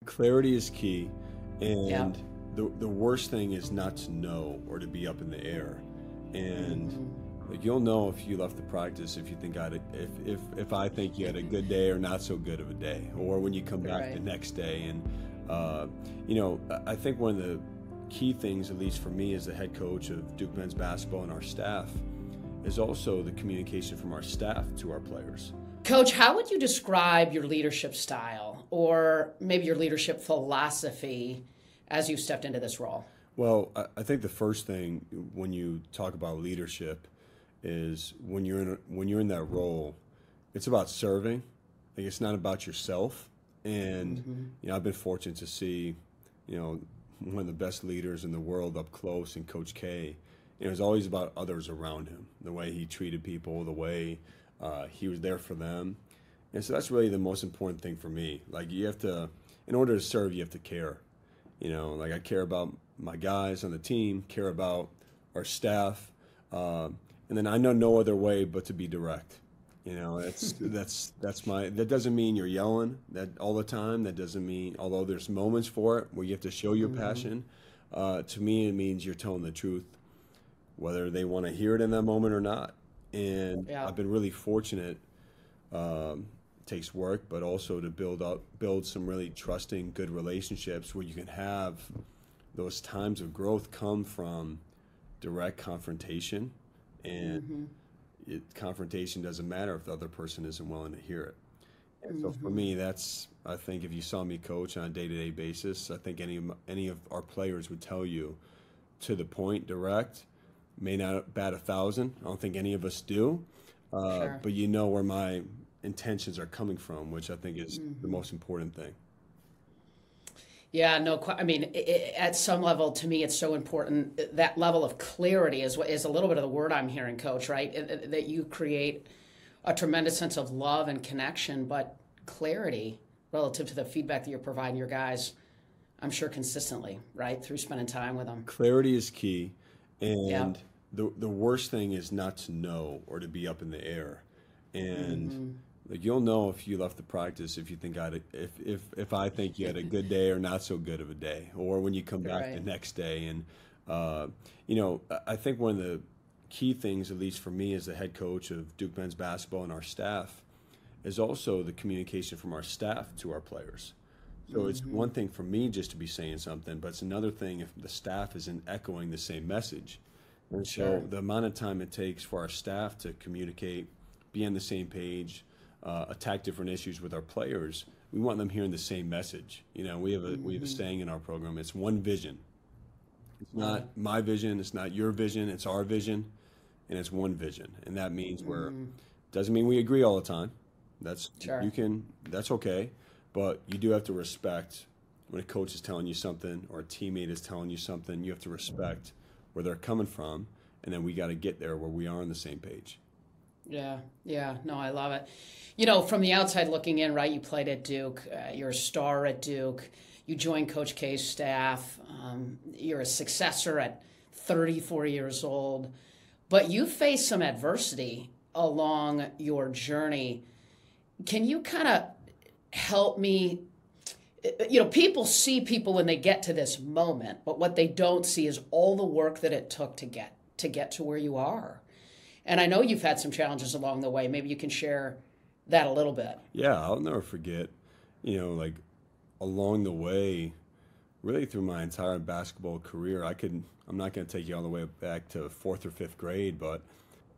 Clarity is key, Yeah. and the worst thing is not to know or to be up in the air. And like you'll know if you left the practice if you think if I think you had a good day or not so good of a day, or when you come back the Right. next day. And I think one of the key things, at least for me as the head coach of Duke men's basketball and our staff, is also the communication from our staff to our players. Coach, how would you describe your leadership style or maybe your leadership philosophy as you stepped into this role? Well, I think the first thing when you talk about leadership is when you're in that role, it's about serving. Like it's not about yourself. And I've been fortunate to see, one of the best leaders in the world up close, and Coach K. It was always about others around him, the way he treated people, the way he was there for them. And so that's really the most important thing for me. Like you have to, in order to serve, you have to care. Like I care about my guys on the team, care about our staff, and then I know no other way but to be direct. That doesn't mean you're yelling that all the time. That doesn't mean, although there's moments for it where you have to show your passion. To me, it means you're telling the truth, whether they want to hear it in that moment or not. And Yeah. I've been really fortunate. It takes work, but also to build some really trusting, good relationships where you can have those times of growth come from direct confrontation. And confrontation doesn't matter if the other person isn't willing to hear it. And so for me, I think if you saw me coach on a day-to-day basis, I think any of our players would tell you, to the point, direct, may not bat 1,000. I don't think any of us do. Sure. But you know where my intentions are coming from, which I think is the most important thing. Yeah, no, I mean, at some level, to me, it's so important. That level of clarity is a little bit of the word I'm hearing, Coach, right? That you create a tremendous sense of love and connection, but clarity relative to the feedback that you're providing your guys, I'm sure consistently, right? Through spending time with them. Clarity is key, Yeah. and the worst thing is not to know or to be up in the air. And like you'll know if you left the practice if you think if I think you had a good day or not so good of a day, or when you come back the Right. next day. And I think one of the key things, at least for me as the head coach of Duke men's basketball and our staff, is also the communication from our staff to our players. So it's one thing for me just to be saying something, but it's another thing if the staff isn't echoing the same message. And Sure. so the amount of time it takes for our staff to communicate, be on the same page, attack different issues with our players, we want them hearing the same message. We have a saying in our program: it's one vision. It's not my vision. It's not your vision. It's our vision, and it's one vision. And that means doesn't mean we agree all the time. Sure. That's okay, but you do have to respect when a coach is telling you something or a teammate is telling you something. You have to respect where they're coming from, and then we got to get there where we are on the same page. Yeah, yeah, no, I love it. From the outside looking in, right, you played at Duke, you're a star at Duke, you joined Coach K's staff, you're a successor at 34 years old, but you faced some adversity along your journey. Can you kind of help me? People see people when they get to this moment, but what they don't see is all the work that it took to get to where you are. And I know you've had some challenges along the way. Maybe you can share that a little bit. Yeah, I'll never forget, like along the way, really through my entire basketball career, I'm not going to take you all the way back to fourth or fifth grade, but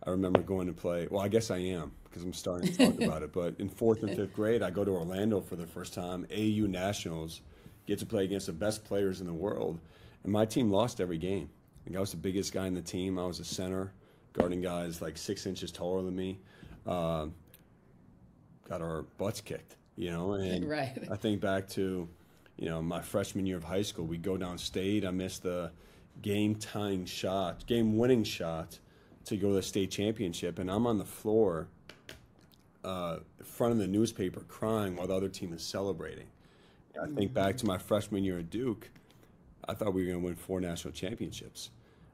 I remember going to play. Well, I guess I am because I'm starting to talk about it. But in fourth and fifth grade, I go to Orlando for the first time, AU Nationals, get to play against the best players in the world. And my team lost every game. Like I was the biggest guy in the team. I was a center, guarding guys like 6 inches taller than me. Got our butts kicked, and Right. I think back to, my freshman year of high school. We go downstate. I missed the game-winning shot to go to the state championship, and I'm on the floor, in front of the newspaper, crying while the other team is celebrating. I think back to my freshman year at Duke. I thought we were going to win 4 national championships.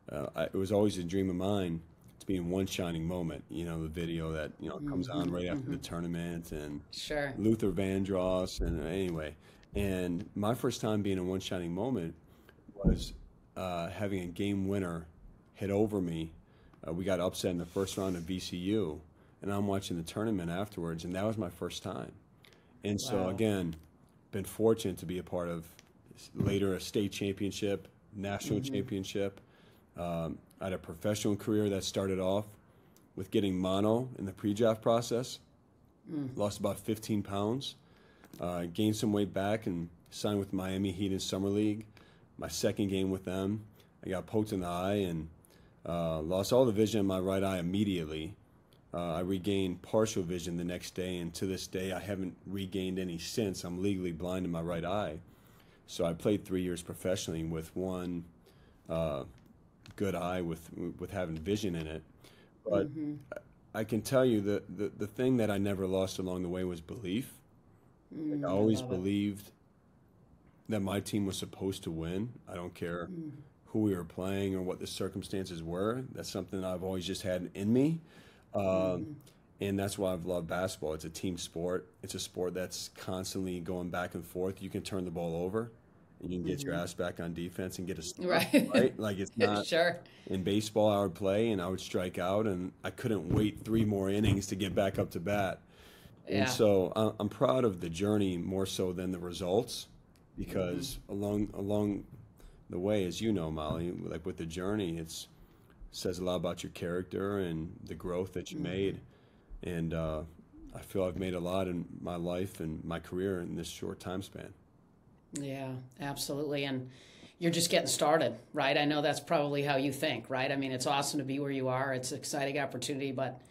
It was always a dream of mine to be in one shining moment. The video that comes on right after the tournament, and Sure. Luther Vandross, and anyway, And my first time being in One Shining Moment was having a game winner hit over me. We got upset in the first round of VCU, and I'm watching the tournament afterwards, and that was my first time. And so, Wow. again, been fortunate to be a part of later a state championship, national championship. I had a professional career that started off with getting mono in the pre-draft process. Lost about 15 pounds, gained some weight back, and signed with Miami Heat in Summer League. My second game with them, I got poked in the eye and lost all the vision in my right eye immediately. I regained partial vision the next day, and to this day, I haven't regained any since. I'm legally blind in my right eye. So I played 3 years professionally with one good eye with having vision in it. But I can tell you that the thing that I never lost along the way was belief. Like, I I always love it. believed that my team was supposed to win. I don't care who we were playing or what the circumstances were. That's something I've always just had in me. And that's why I've loved basketball. It's a team sport. It's a sport that's constantly going back and forth. You can turn the ball over and you can get your ass back on defense and get a stop, Right. right? Like, it's not Sure. in baseball. I would play and I would strike out, and I couldn't wait 3 more innings to get back up to bat. And Yeah. so I'm proud of the journey more so than the results, because along the way, as you know, Molly, like with the journey, it's says a lot about your character and the growth that you made. And I feel I've made a lot in my life and my career in this short time span. Yeah, absolutely. And you're just getting started, right? I know that's probably how you think, right? I mean, it's awesome to be where you are. It's an exciting opportunity, but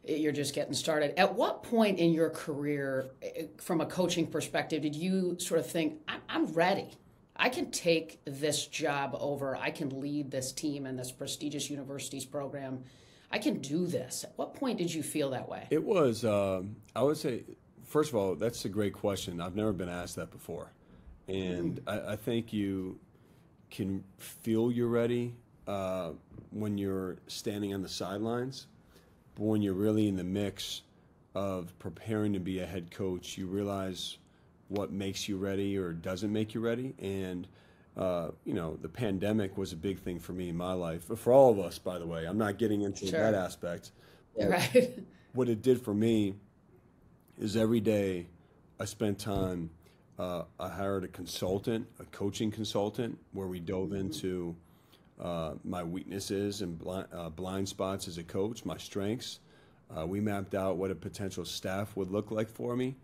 you're just getting started. At what point in your career, from a coaching perspective, did you sort of think, I'm ready? I can take this job over. I can lead this team in this prestigious university's program. I can do this. At what point did you feel that way? It was, I would say, first of all, that's a great question. I've never been asked that before. And I think you can feel you're ready when you're standing on the sidelines. But when you're really in the mix of preparing to be a head coach, you realize what makes you ready or doesn't make you ready. And, the pandemic was a big thing for me in my life, for all of us, by the way. I'm not getting into Sure. that aspect. But Right. what it did for me is every day I spent time, I hired a consultant, a coaching consultant, where we dove into my weaknesses and blind spots as a coach, my strengths. We mapped out what a potential staff would look like for me.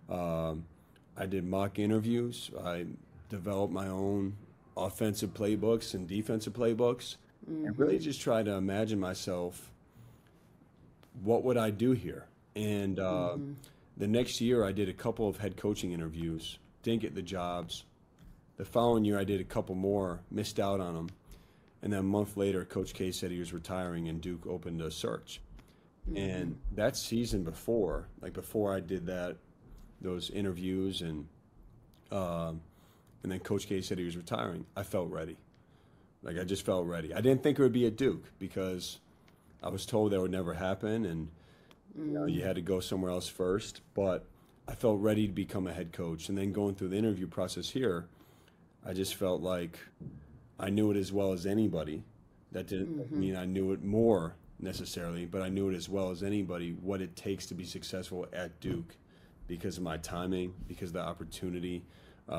I did mock interviews. I developed my own offensive playbooks and defensive playbooks. And really just tried to imagine myself, what would I do here? And the next year I did a couple of head coaching interviews, didn't get the jobs. The following year I did a couple more, missed out on them. And then a month later, Coach K said he was retiring and Duke opened a search. And that season before I did those interviews and then Coach K said he was retiring, I felt ready. Like, I just felt ready. I didn't think it would be at Duke because I was told that would never happen, and you had to go somewhere else first. But I felt ready to become a head coach. And then going through the interview process here, I just felt like I knew it as well as anybody. That didn't mean I knew it more necessarily, but I knew it as well as anybody what it takes to be successful at Duke, because of my timing, because of the opportunity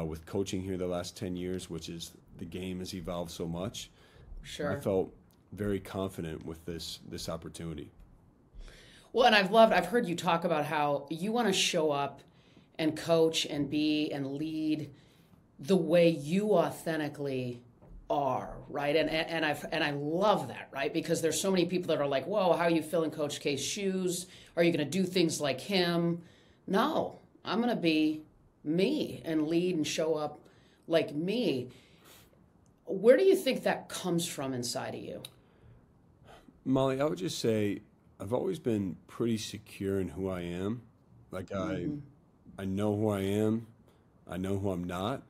with coaching here the last 10 years, which is the game has evolved so much. Sure. I felt very confident with this opportunity. Well, and I've heard you talk about how you want to show up and coach and be and lead the way you authentically are, right? And I love that, right? Because there's so many people that are like, whoa, how are you filling Coach K's shoes? Are you going to do things like him? No, I'm going to be me and lead and show up like me. Where do you think that comes from inside of you? Molly, I would just say I've always been pretty secure in who I am. Like, I know who I am. I know who I'm not.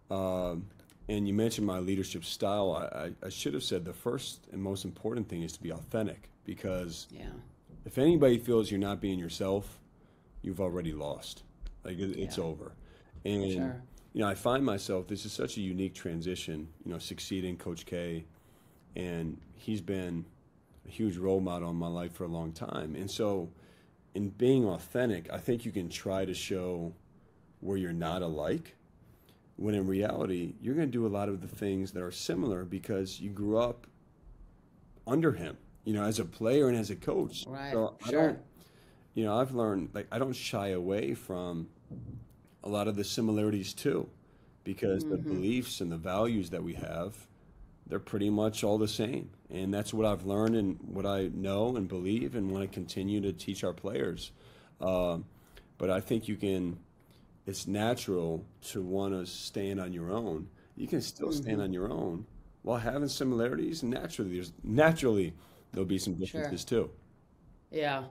And you mentioned my leadership style. I should have said the first and most important thing is to be authentic, because if anybody feels you're not being yourself, you've already lost. Like, it's over. And I find myself, this is such a unique transition, succeeding Coach K, and he's been a huge role model in my life for a long time. And so in being authentic, I think you can try to show where you're not alike, when in reality, you're going to do a lot of the things that are similar because you grew up under him, as a player and as a coach. Right. So Sure. I've learned, like, I don't shy away from a lot of the similarities too, because the beliefs and the values that we have, they're pretty much all the same. And that's what I've learned and what I know and believe and want to continue to teach our players. But I think it's natural to want to stand on your own. You can still stand on your own while having similarities. Naturally, there'll be some differences too. Yeah.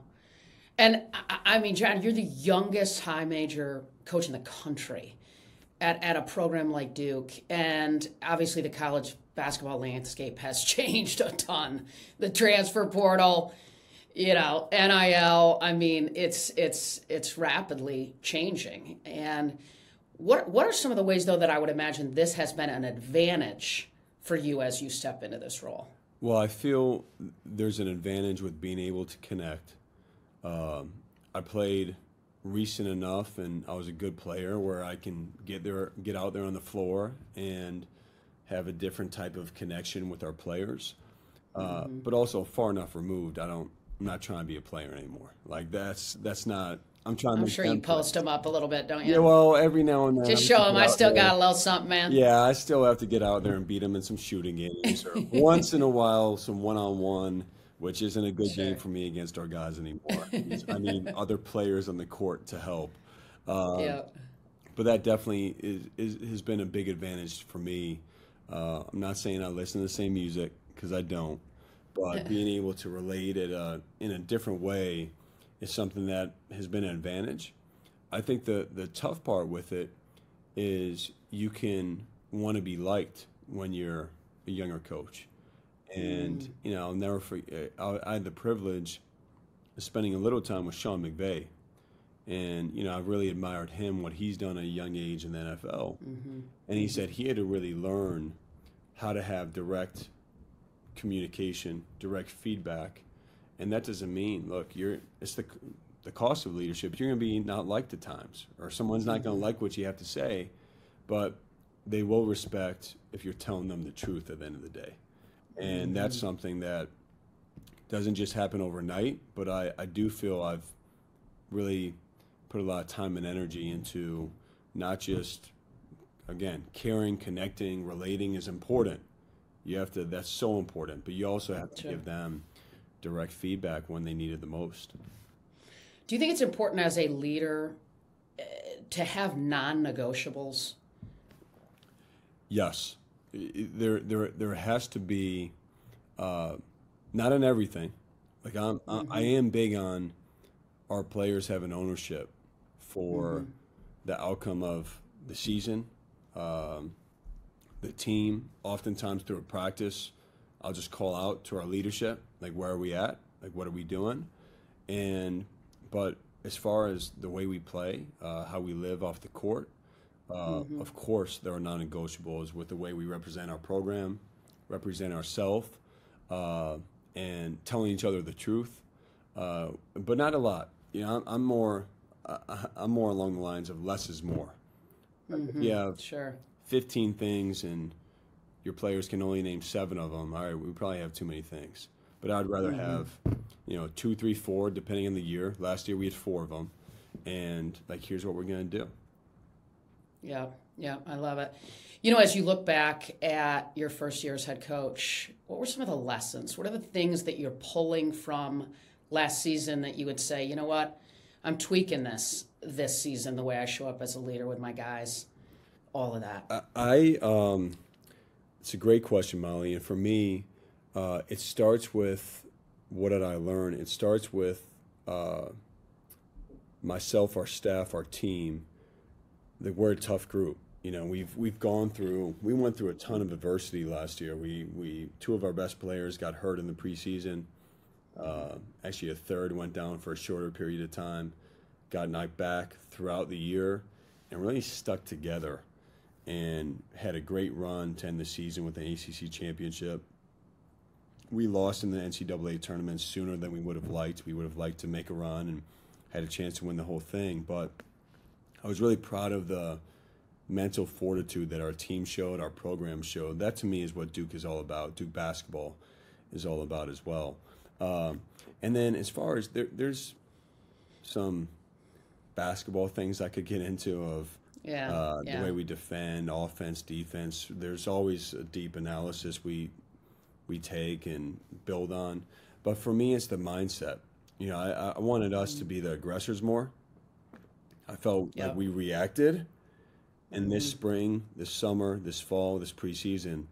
And I mean, Jon, you're the youngest high major coach in the country at a program like Duke. And obviously the college basketball landscape has changed a ton. The transfer portal, NIL, I mean, it's rapidly changing. And what are some of the ways, though, that I would imagine this has been an advantage for you as you step into this role? Well, I feel there's an advantage with being able to connect. I played recent enough, and I was a good player where I can get out there on the floor and have a different type of connection with our players. But also far enough removed, I'm not trying to be a player anymore. Like that's not. I'm sure you post them up a little bit, don't you? Yeah, well, every now and then. Just show them I still got a little something, man. Yeah, I still have to get out there and beat them in some shooting games, or once in a while some one-on-one, which isn't a good game for me against our guys anymore. I need other players on the court to help. Yeah. But that definitely has been a big advantage for me. I'm not saying I listen to the same music, because I don't, but being able to relate it in a different way is something that has been an advantage. I think the tough part with it is you can want to be liked when you're a younger coach. And, I'll never forget, I had the privilege of spending a little time with Sean McVay. And, I've really admired him, what he's done at a young age in the NFL. And he said he had to really learn how to have direct communication, direct feedback. And that doesn't mean, look, it's the cost of leadership. You're going to be not liked at times, or someone's not going to like what you have to say, but they will respect if you're telling them the truth at the end of the day. And that's something that doesn't just happen overnight, but I do feel I've really put a lot of time and energy into not just, again, caring, connecting, relating is important. That's so important, but you also have to give them direct feedback when they need it the most. Do you think it's important as a leader to have non-negotiables? Yes. There has to be, not on everything. Like I am big on our players having ownership for the outcome of the season, the team. Oftentimes through a practice, I'll just call out to our leadership, like, where are we at? Like, what are we doing? But as far as the way we play, how we live off the court, of course, there are non-negotiables with the way we represent our program, represent ourselves, and telling each other the truth, but not a lot. I'm more along the lines of less is more. If you have 15 things and your players can only name 7 of them, all right, we probably have too many things. But I'd rather have, 2, 3, 4, depending on the year. Last year we had 4 of them, and here's what we're going to do. Yeah, I love it. As you look back at your first year as head coach, what were some of the lessons? What are the things that you're pulling from last season that you would say, you know what, I'm tweaking this season, the way I show up as a leader with my guys, all of that? It's a great question, Molly. And for me, it starts with, what did I learn? It starts with myself, our staff, our team. We're a tough group. We went through a ton of adversity last year. We 2 of our best players got hurt in the preseason. Actually, a third went down for a shorter period of time, got knocked back throughout the year, and really stuck together. and had a great run to end the season with the ACC championship. We lost in the NCAA tournament sooner than we would have liked. We would have liked to make a run and had a chance to win the whole thing. But I was really proud of the mental fortitude that our team showed, our program showed. That to me is what Duke is all about. Duke basketball is all about as well. And then as far as there's some basketball things I could get into of the way we defend, offense, defense. There's always a deep analysis we take and build on. But for me, it's the mindset. I wanted us to be the aggressors more. I felt like we reacted. And this spring, this summer, this fall, this preseason,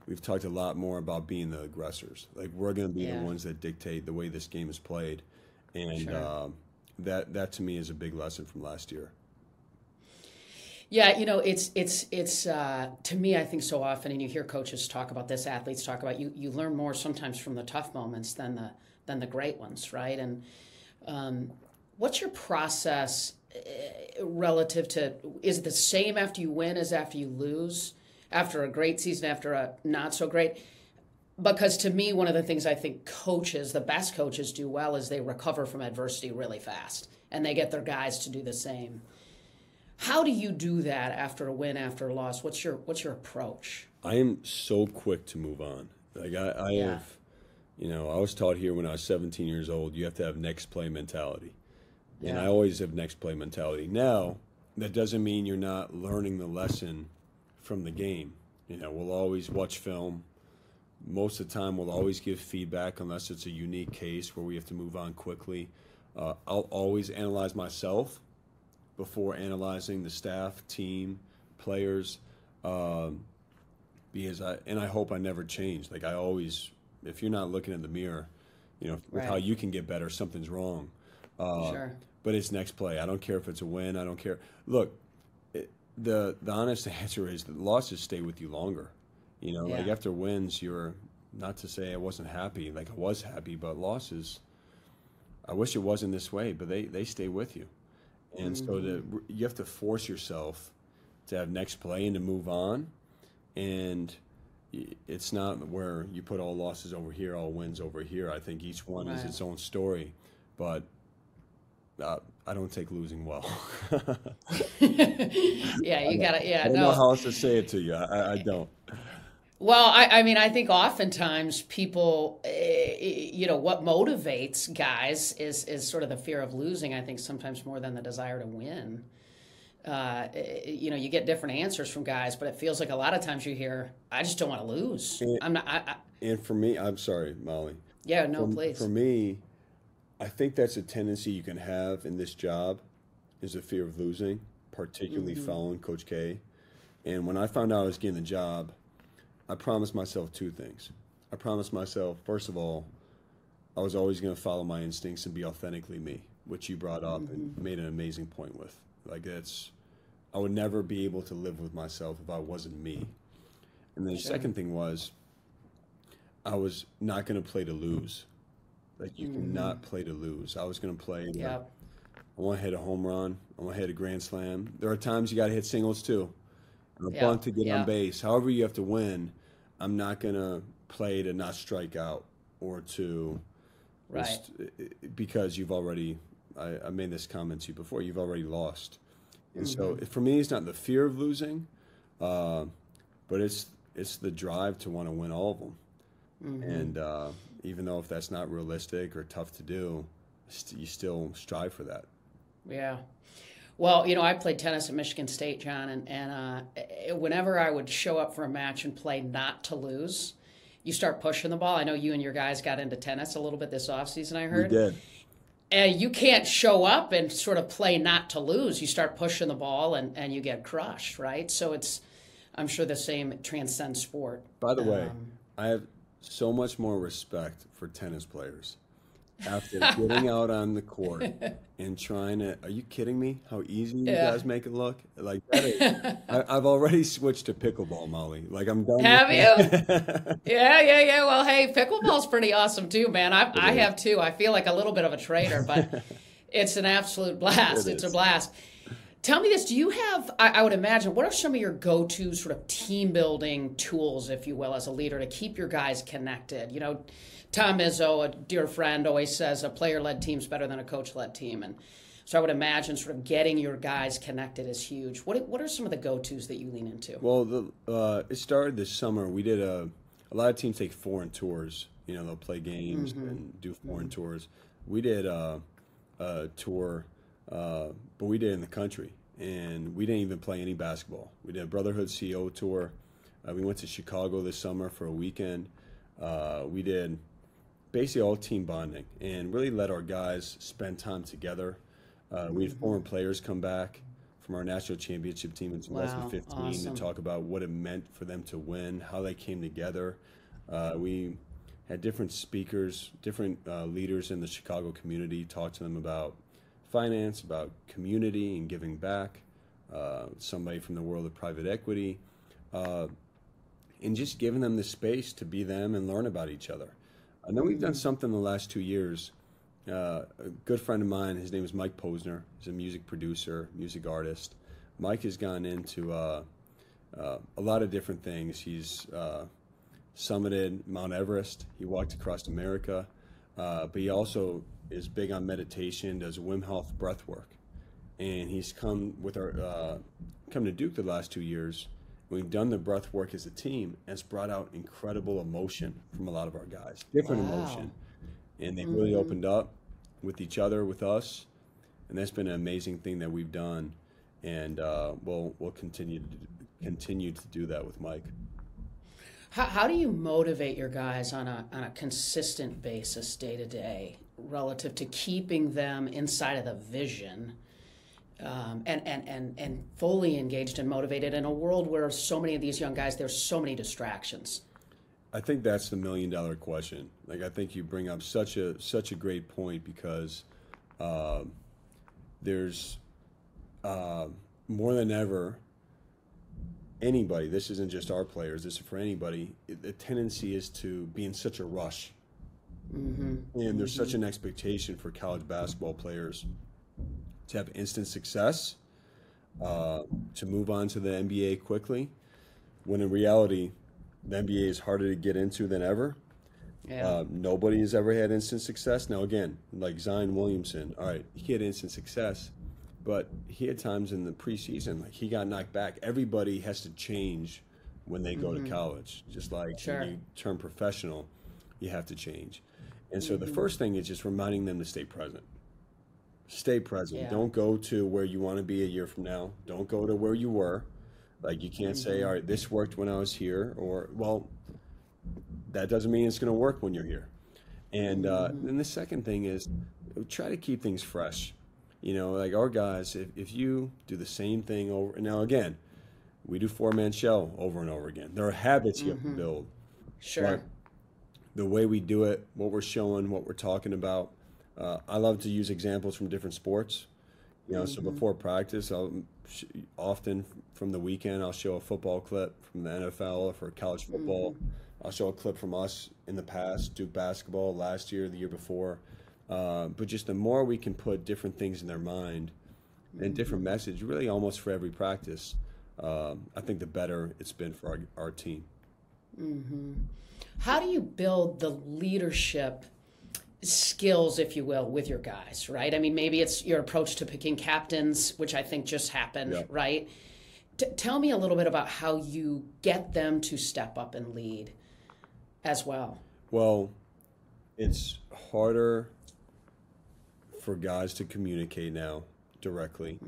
we've talked a lot more about being the aggressors. Like, we're going to be the ones that dictate the way this game is played. And that to me is a big lesson from last year. Yeah, it's to me, I think so often, and you hear coaches talk about this, athletes talk about, you learn more sometimes from the tough moments than the great ones, right? And what's your process relative to, is it the same after you win as after you lose, after a great season, after a not so great? Because to me, one of the things I think coaches, the best coaches, do well is they recover from adversity really fast, and they get their guys to do the same. How do you do that after a win, after a loss? What's your approach? I am so quick to move on. Like I have, I was taught here when I was 17 years old, you have to have next play mentality. And I always have next play mentality. Now, that doesn't mean you're not learning the lesson from the game. We'll always watch film. Most of the time, we'll always give feedback unless it's a unique case where we have to move on quickly. I'll always analyze myself before analyzing the staff, team, players, because I hope I never change. Like, I always, if you're not looking in the mirror, with how you can get better, something's wrong. Sure. But it's next play. I don't care if it's a win. I don't care. Look, the honest answer is that losses stay with you longer. Like after wins, you're, not to say I wasn't happy, like I was happy, but losses, I wish it wasn't this way, but they stay with you. And so you have to force yourself to have next play and to move on. And it's not where you put all losses over here, all wins over here. I think each one is its own story. But I don't take losing well. You got to, I don't know how else to say it to you. I don't. Well, I mean, I think oftentimes people, what motivates guys is sort of the fear of losing, I think sometimes more than the desire to win. You get different answers from guys, but it feels like a lot of times you hear, I just don't want to lose. And for me, I'm sorry, Molly. Yeah, no, please. For me, I think that's a tendency you can have in this job is the fear of losing, particularly following Coach K. And when I found out I was getting the job, I promised myself two things. I promised myself, first of all, I was always going to follow my instincts and be authentically me, which you brought up and made an amazing point with. Like, I would never be able to live with myself if I wasn't me. And then the second thing was, I was not going to play to lose. Like, you cannot play to lose. I was going to play. I want to hit a home run. I want to hit a grand slam. There are times you got to hit singles too. And a bunt to get on base. However you have to win, I'm not going to play to not strike out or to because you've already, I made this comment to you before, you've already lost. And so for me, it's not the fear of losing, but it's the drive to want to win all of them. And even though if that's not realistic or tough to do, you still strive for that. Yeah. Well, I played tennis at Michigan State, John, and whenever I would show up for a match and play not to lose, you start pushing the ball. I know you and your guys got into tennis a little bit this offseason, I heard. We did. And you can't show up and sort of play not to lose. You start pushing the ball and you get crushed, right? So I'm sure the same transcends sport. By the way, I have so much more respect for tennis players after getting out on the court and trying to, are you kidding me? How easy you guys make it look? Like, that is, I've already switched to pickleball, Molly. Like, I'm done. Have you? Yeah. Well, hey, pickleball's pretty awesome too, man. I have too. I feel like a little bit of a traitor, but it's an absolute blast. It's a blast. Tell me this, do you have, I would imagine, what are some of your go-to sort of team building tools, if you will, as a leader to keep your guys connected? You know, Tom Izzo, a dear friend, always says a player-led team's better than a coach-led team. And so I would imagine sort of getting your guys connected is huge. What are some of the go-tos that you lean into? Well, it started this summer. We did a lot of teams take foreign tours. You know, they'll play games and do foreign tours. We did a tour, but we did it in the country, and we didn't even play any basketball. We did a Brotherhood CO tour. We went to Chicago this summer for a weekend. We did basically all team bonding and really let our guys spend time together. We had foreign players come back from our national championship team in 2015 awesome. to talk about what it meant for them to win, how they came together. We had different speakers, different leaders in the Chicago community talk to them about finance, about community and giving back, somebody from the world of private equity, and just giving them the space to be them and learn about each other. And then we've done something the last 2 years. A good friend of mine, his name is Mike Posner. He's a music producer, music artist. Mike has gone into a lot of different things. He's summited Mount Everest. He walked across America. But he also is big on meditation, does Wim Hof breath work. And he's come to Duke the last 2 years. We've done the breath work as a team, and it's brought out incredible emotion from a lot of our guys, different emotion. And they've really opened up with each other, with us, and that's been an amazing thing that we've done. And we'll continue to do that with Mike. How do you motivate your guys on a consistent basis, day to day, relative to keeping them inside of the vision, and fully engaged and motivated in a world where so many of these young guys, there's so many distractions? I think that's the $1 million question. Like, I think you bring up such a great point, because there's more than ever, anybody, this isn't just our players, this is for anybody, the tendency is to be in such a rush. And there's such an expectation for college basketball players to have instant success, to move on to the NBA quickly, when in reality, the NBA is harder to get into than ever. Yeah. Nobody has ever had instant success. Now, again, like Zion Williamson, all right, he had instant success, but he had times in the preseason, like, he got knocked back. Everybody has to change when they go to college. Just like when you turn professional, you have to change. And so the first thing is just reminding them to stay present. Stay present. Yeah. Don't go to where you want to be a year from now. Don't go to where you were. Like, you can't say, all right, this worked when I was here, or, well, that doesn't mean it's going to work when you're here. And then the second thing is try to keep things fresh. You know, like our guys, if you do the same thing over, now again, we do four-man shell over and over again. There are habits you have to build. Sure. But the way we do it, what we're showing, what we're talking about, I love to use examples from different sports. You know, so before practice, often from the weekend, I'll show a football clip from the NFL for college football. I'll show a clip from us in the past, Duke basketball last year, the year before. But just the more we can put different things in their mind and different message, really almost for every practice, I think the better it's been for our team. How do you build the leadership skills, if you will, with your guys, right? I mean, maybe it's your approach to picking captains, which I think just happened, right? Tell me a little bit about how you get them to step up and lead as well. Well, it's harder for guys to communicate now directly.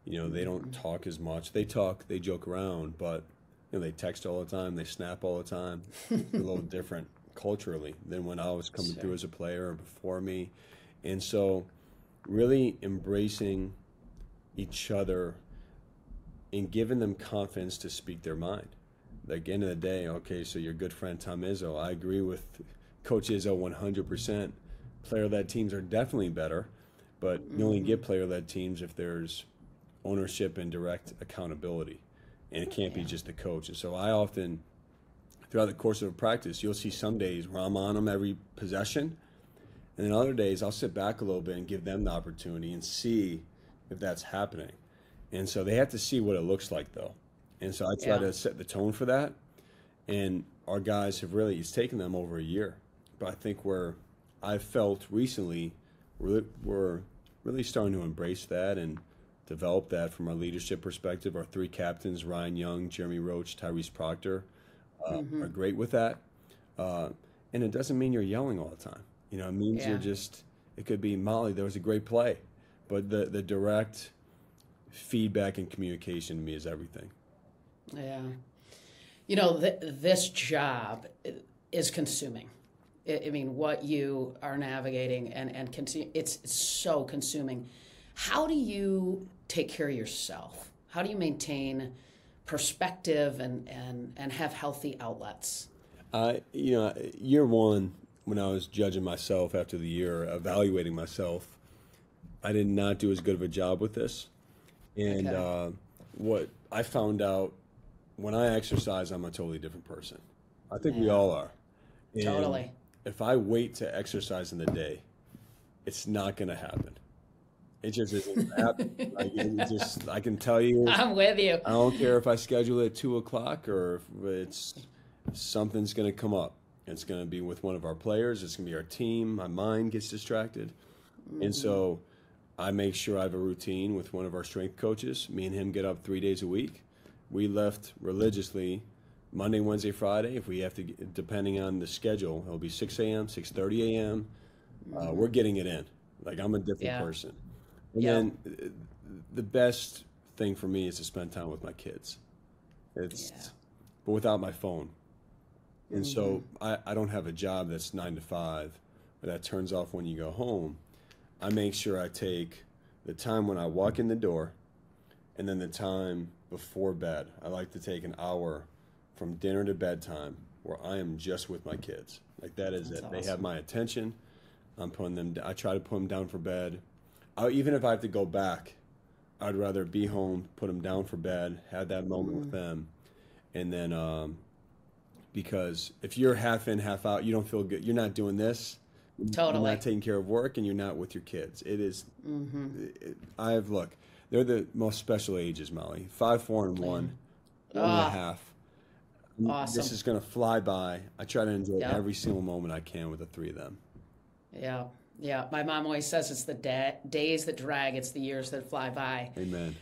You know, they don't talk as much. They talk, they joke around, but you know, they text all the time, they snap all the time. It's a little different culturally than when I was coming through as a player or before me. And so really embracing each other and giving them confidence to speak their mind. Like, at the end of the day, okay, so your good friend Tom Izzo, I agree with Coach Izzo 100%. Player-led teams are definitely better, but you only get player-led teams if there's ownership and direct accountability, and it can't be just the coach. And so I often, throughout the course of a practice, you'll see some days where I'm on them every possession, and then other days I'll sit back a little bit and give them the opportunity and see if that's happening. And so they have to see what it looks like, though. And so I try Yeah. to set the tone for that. And our guys have really, it's taken them over a year. But I think where I've felt recently, we're really starting to embrace that and develop that from our leadership perspective. Our three captains, Ryan Young, Jeremy Roach, Tyrese Proctor, are great with that. Uh, and it doesn't mean you're yelling all the time. You know, it means you're Yeah. just, it could be, Molly, there was a great play. But the direct feedback and communication to me is everything. Yeah. You know, this job is consuming. I mean, what you are navigating and continue, it's so consuming. How do you take care of yourself? How do you maintain perspective and have healthy outlets? You know, year one, when I was judging myself after the year, evaluating myself, I did not do as good of a job with this. And Okay. what I found out when I exercise, I'm a totally different person. I think we Yeah, all are. And totally. if I wait to exercise in the day, it's not going to happen. It just isn't going to happen. Like, it just, I can tell you, I'm with you. I don't care if I schedule it at 2 o'clock or if it's something's going to come up. It's going to be with one of our players. It's going to be our team. My mind gets distracted. And so I make sure I have a routine with one of our strength coaches. Me and him get up 3 days a week. We left religiously Monday, Wednesday, Friday. If we have to, depending on the schedule, it'll be 6 a.m., 6:30 a.m. We're getting it in. Like, I'm a different Yeah. person. And Yeah. then the best thing for me is to spend time with my kids. It's, Yeah. but without my phone. And so I don't have a job that's 9 to 5 or that turns off when you go home. I make sure I take the time when I walk in the door and then the time before bed. I like to take an hour from dinner to bedtime where I am just with my kids. Like, that is That's it. They have awesome. my attention. I'm putting them, I try to put them down for bed. Even if I have to go back, I'd rather be home, put them down for bed, have that moment with them. And then, because if you're half in, half out, you don't feel good. You're not doing this. You're Totally. not taking care of work, and you're not with your kids. It is. Look. They're the most special ages, Molly. 5, 4, and 1.5. This Awesome. is going to fly by. I try to enjoy Yeah. every single moment I can with the three of them. Yeah. Yeah. My mom always says it's the days that drag, it's the years that fly by Amen.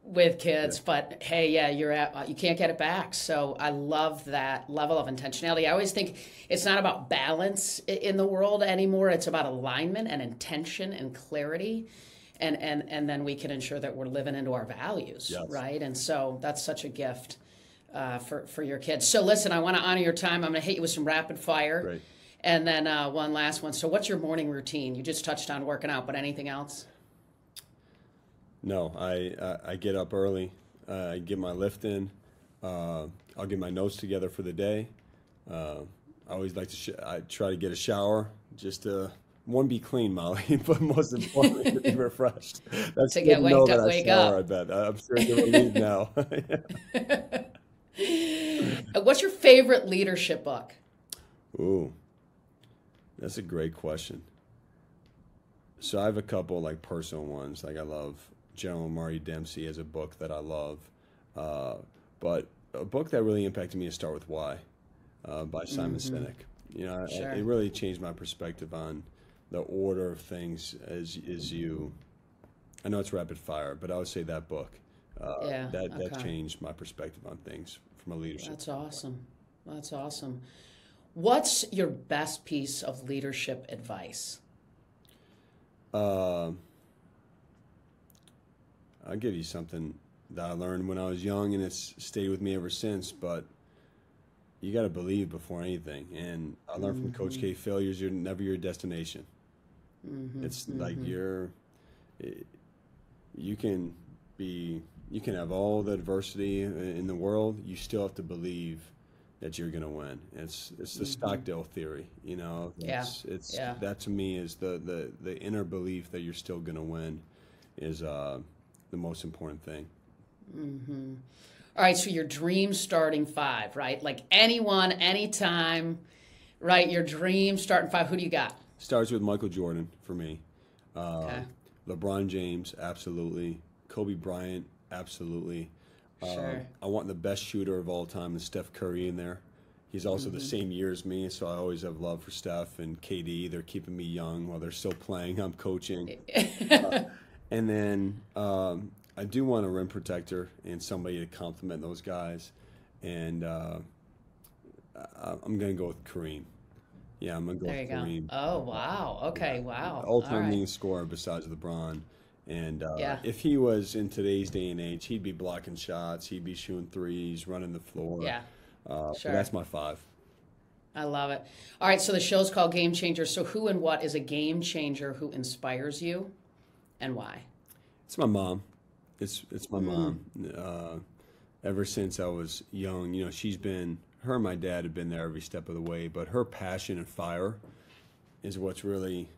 with kids. But hey, yeah, you can't get it back. So I love that level of intentionality. I always think it's not about balance in the world anymore. It's about alignment and intention and clarity. And then we can ensure that we're living into our values, Yes. right? And so that's such a gift for your kids. So listen, I want to honor your time. I'm going to hit you with some rapid fire. Great. And then one last one. So what's your morning routine? You just touched on working out, but anything else? No, I get up early. I get my lift in. I'll get my notes together for the day. I always like to. I try to get a shower just to be clean, Molly, but most importantly to be refreshed. That's To good get to know waked that up, I wake shower. I up. bet. I'm sure you're relieved now. What's your favorite leadership book? Ooh, that's a great question. So I have a couple like personal ones. Like, I love General Marty Dempsey as a book that I love. But a book that really impacted me is Start With Why by Simon Sinek. You know, Sure. it really changed my perspective on the order of things as you. I know it's rapid fire, but I would say that book Yeah. that Okay. changed my perspective on things from a leadership. That's awesome. That's awesome. What's your best piece of leadership advice? Uh, I'll give you something that I learned when I was young, and it's stayed with me ever since. But you got to believe before anything. And I learned from Coach K, failures are never your destination. It's like you can have all the adversity in the world. You still have to believe that you're going to win. It's the Stockdale theory, you know. Yeah. It's Yeah. that to me is the inner belief that you're still going to win is the most important thing. All right, so your dream starting five, right? Like anyone, anytime, right? Your dream starting five. Who do you got? Starts with Michael Jordan for me. Okay. LeBron James, absolutely. Kobe Bryant, absolutely. Sure. I want the best shooter of all time is Steph Curry in there. He's also the same year as me, so I always have love for Steph and KD. They're keeping me young while they're still playing. I'm coaching. And then I do want a rim protector and somebody to complement those guys. And I'm going to go with Kareem. Yeah, I'm going to go There you with go. Kareem. Oh, wow. Yeah, Okay, wow. All all-time right. leading scorer besides LeBron. And Yeah, if he was in today's day and age, he'd be blocking shots, he'd be shooting threes, running the floor. yeah, But sure. that's my five. I love it. All right, so the show's called Game Changer. So who and what is a game changer who inspires you and why? It's my mom. It's my Mm, mom. Ever since I was young, she's been her and my dad have been there every step of the way. But her passion and fire is what's really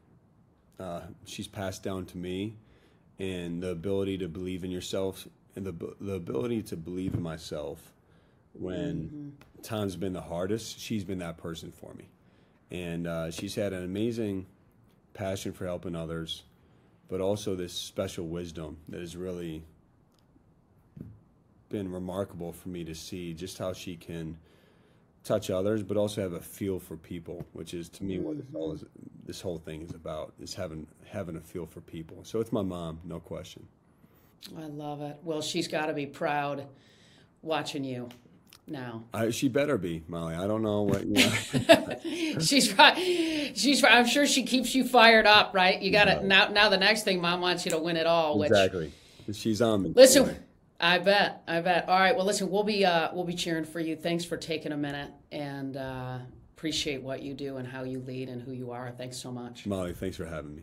she's passed down to me, and the ability to believe in yourself and the ability to believe in myself when hmm times been the hardest. She's been that person for me, and she's had an amazing passion for helping others, but also this special wisdom that has really been remarkable for me to see just how she can touch others, but also have a feel for people, which is to me what hmm this whole thing is about, is having a feel for people. So it's my mom, no question. I love it. Well, she's got to be proud watching you now. She better be, Molly. I don't know what. She's right. She's right. I'm sure she keeps you fired up, right? You got to No, now. Now the next thing, Mom wants you to win it all. Which, exactly. She's on me. listen, I bet. I bet. All right. Well, listen, we'll be cheering for you. Thanks for taking a minute, and appreciate what you do and how you lead and who you are. Thanks so much. Molly, thanks for having me.